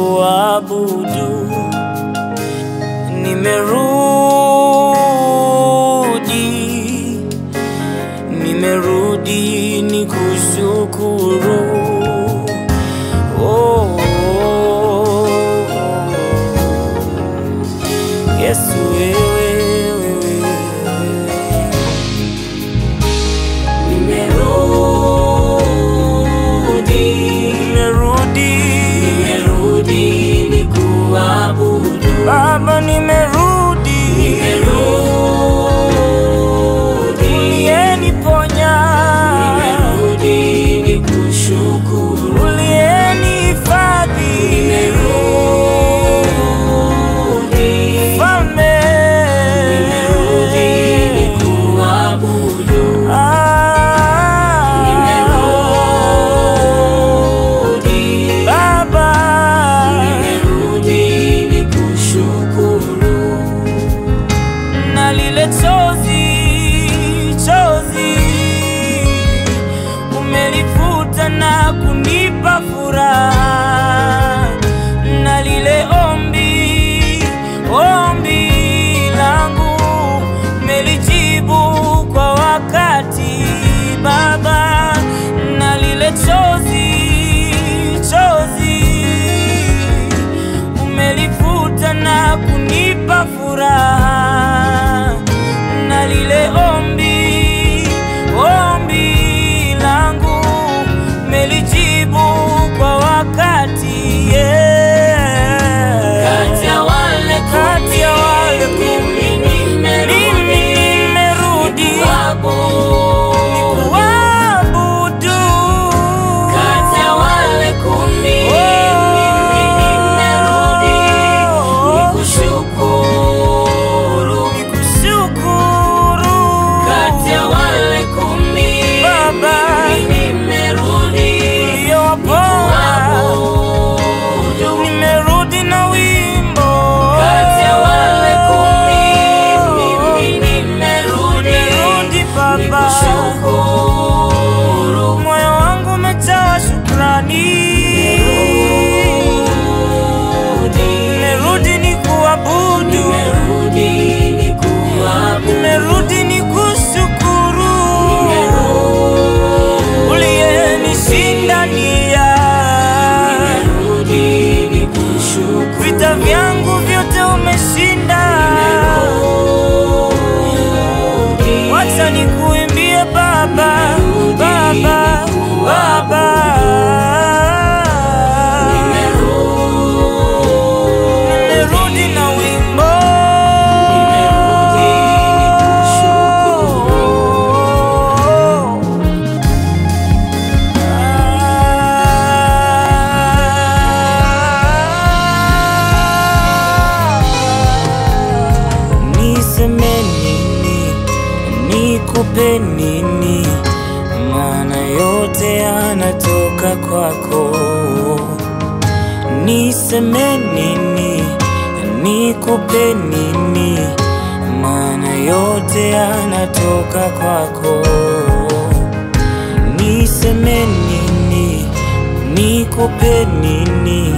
nikuabudu. Nimerudi nikushukuru. Oh, Yesu wewe. Nimerudi nikuabudu. Baba nimerudi. Uliyeniponya. Nimerudi nikushukuru. Uliyenihifadhi. Nimerudi. Mfalme. Nimerudi nikuabudu. Nimerudi. Baba. Nimerudi nikushukuru. Na lile chozi umelifuta na kunipa furaha. Na lile ombi langu umelijibu kwa wakati Baba. Na lile chozi umelifuta na kunipa furaha. Na lile ombi langu umelijibu kwa wakati, yeah. Kati ya wale kumi nimerudi nikuabudu. Kati ya wale kumi nimerudi nikushukuru. Kati ya wale kumi Baba nimerudi nikuabudu. Nimerudi na wimbo. Kati ya wale kumi nimerudi Baba nikushukuru. Moyo wangu umejaa shukrani. Nimerudi nikuabudu. Nimerudi nikushukuru. Uliyenishindania. Vita vyangu vyote umeshinda. Wacha nikuimbie Baba, Baba, Baba. Nimerudi na wimbo. Niseme nini, nikupe nini, maana yote yanatoka kwako. Niseme nini, nikupe nini, maana yote yanatoka kwako. Niseme nini, nikupe nini,